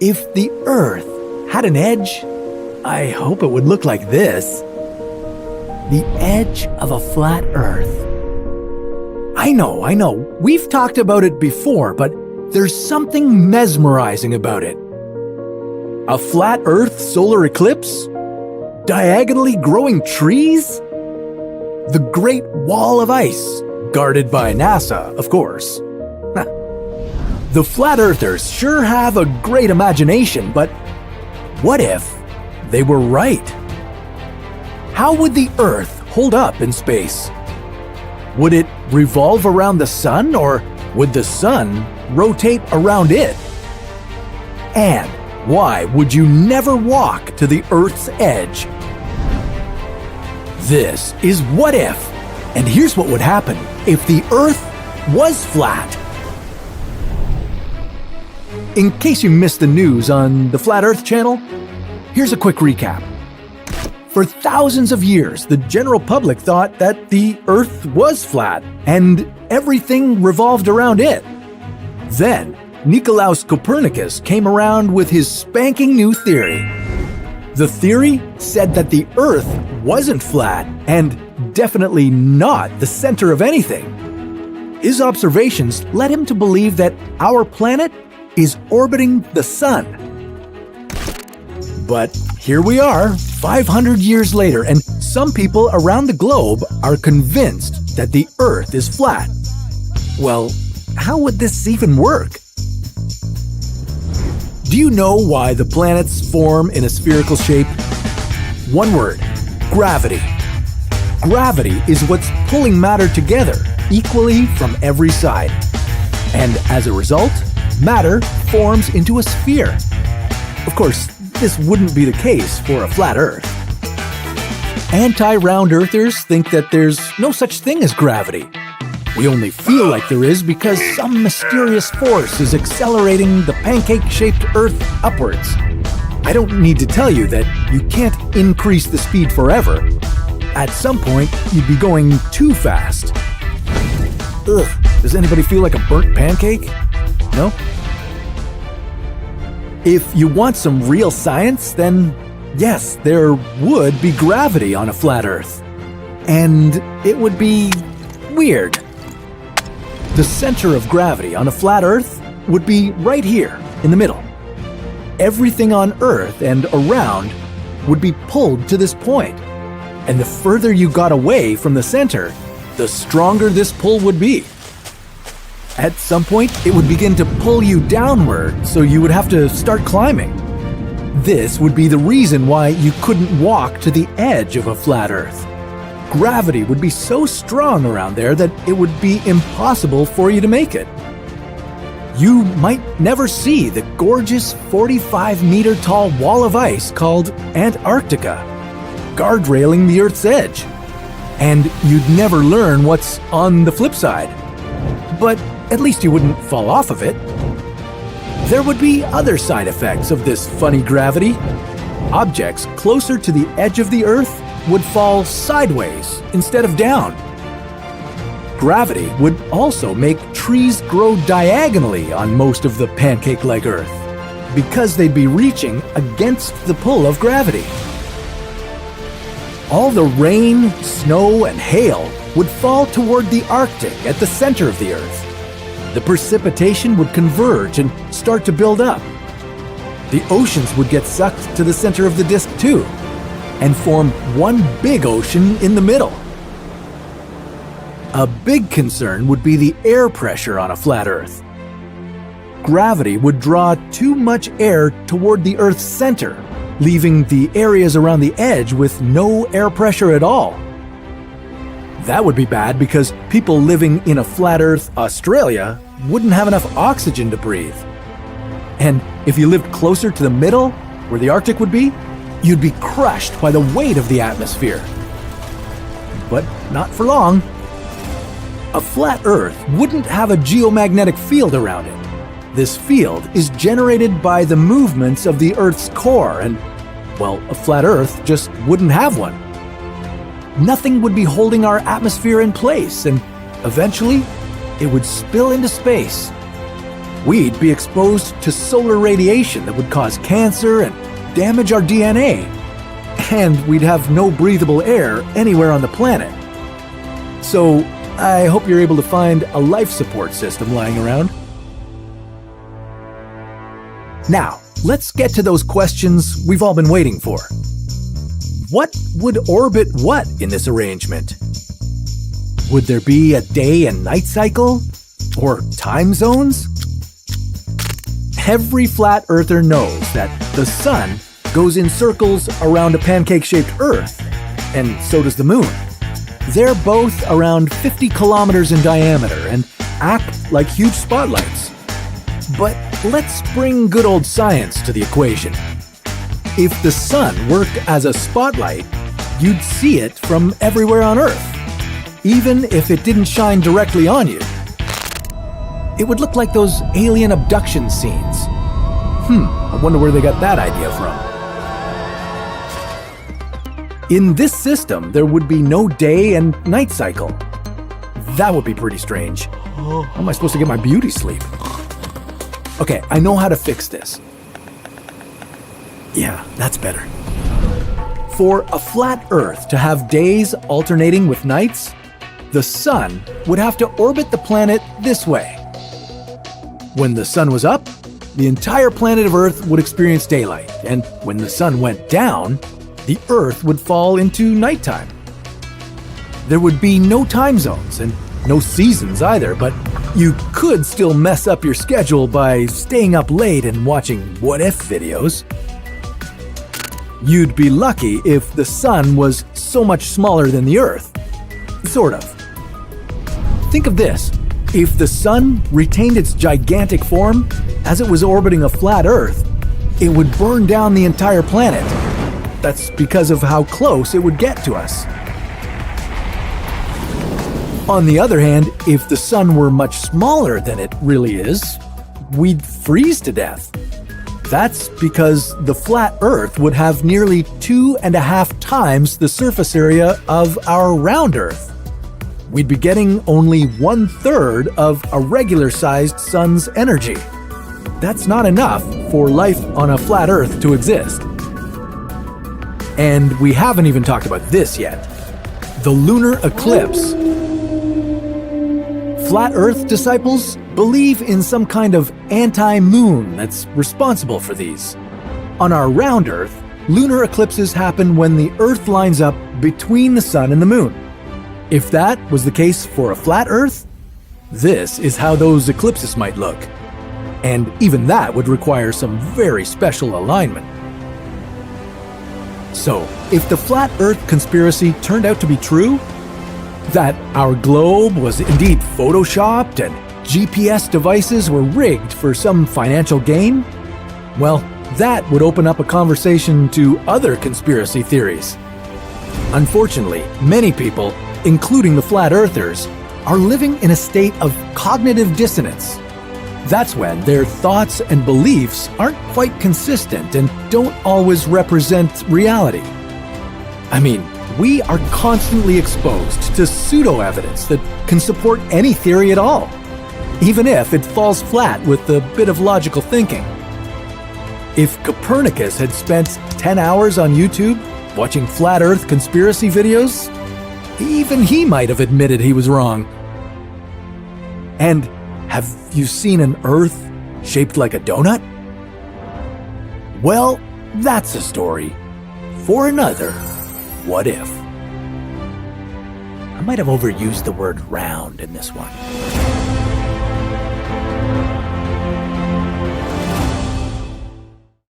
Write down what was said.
If the Earth had an edge, I hope it would look like this. The edge of a flat Earth. I know, we've talked about it before, but there's something mesmerizing about it. A flat Earth solar eclipse? Diagonally growing trees? The Great Wall of Ice, guarded by NASA, of course. The flat earthers sure have a great imagination, but what if they were right? How would the Earth hold up in space? Would it revolve around the sun, or would the sun rotate around it? And why would you never walk to the Earth's edge? This is What If, and here's what would happen if the Earth was flat. In case you missed the news on the Flat Earth channel, here's a quick recap. For thousands of years, the general public thought that the Earth was flat and everything revolved around it. Then, Nicolaus Copernicus came around with his spanking new theory. The theory said that the Earth wasn't flat and definitely not the center of anything. His observations led him to believe that our planet is orbiting the sun. But here we are, 500 years later, and some people around the globe are convinced that the Earth is flat. Well, how would this even work? Do you know why the planets form in a spherical shape? One word: gravity. Gravity is what's pulling matter together equally from every side. And as a result, matter forms into a sphere. Of course, this wouldn't be the case for a flat Earth. Anti-round earthers think that there's no such thing as gravity. We only feel like there is because some mysterious force is accelerating the pancake-shaped Earth upwards. I don't need to tell you that you can't increase the speed forever. At some point, you'd be going too fast. Ugh, does anybody feel like a burnt pancake? No? If you want some real science, then yes, there would be gravity on a flat Earth. And it would be weird. The center of gravity on a flat Earth would be right here in the middle. Everything on Earth and around would be pulled to this point. And the further you got away from the center, the stronger this pull would be. At some point, it would begin to pull you downward, so you would have to start climbing. This would be the reason why you couldn't walk to the edge of a flat Earth. Gravity would be so strong around there that it would be impossible for you to make it. You might never see the gorgeous 45-meter tall wall of ice called Antarctica, guardrailing the Earth's edge. And you'd never learn what's on the flip side. But at least you wouldn't fall off of it. There would be other side effects of this funny gravity. Objects closer to the edge of the Earth would fall sideways instead of down. Gravity would also make trees grow diagonally on most of the pancake-like Earth, because they'd be reaching against the pull of gravity. All the rain, snow, and hail would fall toward the Arctic at the center of the Earth. The precipitation would converge and start to build up. The oceans would get sucked to the center of the disk too, and form one big ocean in the middle. A big concern would be the air pressure on a flat Earth. Gravity would draw too much air toward the Earth's center, leaving the areas around the edge with no air pressure at all. That would be bad because people living in a flat Earth Australia wouldn't have enough oxygen to breathe. And if you lived closer to the middle, where the Arctic would be, you'd be crushed by the weight of the atmosphere. But not for long. A flat Earth wouldn't have a geomagnetic field around it. This field is generated by the movements of the Earth's core, and, well, a flat Earth just wouldn't have one. Nothing would be holding our atmosphere in place, and eventually, it would spill into space. we'd be exposed to solar radiation that would cause cancer and damage our DNA. And we'd have no breathable air anywhere on the planet. So, I hope you're able to find a life support system lying around. Now, let's get to those questions we've all been waiting for. What would orbit what in this arrangement? Would there be a day and night cycle? Or time zones? Every flat earther knows that the sun goes in circles around a pancake-shaped Earth, and so does the moon. They're both around 50 kilometers in diameter and act like huge spotlights. But let's bring good old science to the equation. If the sun worked as a spotlight, you'd see it from everywhere on Earth, even if it didn't shine directly on you. It would look like those alien abduction scenes. I wonder where they got that idea from. In this system, there would be no day and night cycle. That would be pretty strange. How am I supposed to get my beauty sleep? Okay, I know how to fix this. Yeah, that's better. For a flat Earth to have days alternating with nights, the sun would have to orbit the planet this way. When the sun was up, the entire planet of Earth would experience daylight, and when the sun went down, the Earth would fall into nighttime. There would be no time zones and no seasons either, but you could still mess up your schedule by staying up late and watching what-if videos. You'd be lucky if the sun was so much smaller than the Earth. Sort of. Think of this. If the sun retained its gigantic form as it was orbiting a flat Earth, it would burn down the entire planet. That's because of how close it would get to us. On the other hand, if the sun were much smaller than it really is, we'd freeze to death. That's because the flat Earth would have nearly 2.5 times the surface area of our round Earth. We'd be getting only 1/3 of a regular-sized sun's energy. That's not enough for life on a flat Earth to exist. And we haven't even talked about this yet. The lunar eclipse. Flat Earth disciples believe in some kind of anti-moon that's responsible for these. On our round Earth, lunar eclipses happen when the Earth lines up between the sun and the moon. If that was the case for a flat Earth, this is how those eclipses might look. And even that would require some very special alignment. So, if the flat Earth conspiracy turned out to be true, that our globe was indeed photoshopped and GPS devices were rigged for some financial gain, well, that would open up a conversation to other conspiracy theories. Unfortunately, many people, including the flat earthers, are living in a state of cognitive dissonance. That's when their thoughts and beliefs aren't quite consistent and don't always represent reality. I mean, we are constantly exposed to pseudo-evidence that can support any theory at all, even if it falls flat with a bit of logical thinking. If Copernicus had spent 10 hours on YouTube watching flat Earth conspiracy videos, even he might have admitted he was wrong. And have you seen an Earth shaped like a donut? Well, that's a story for another What If. I might have overused the word round in this one.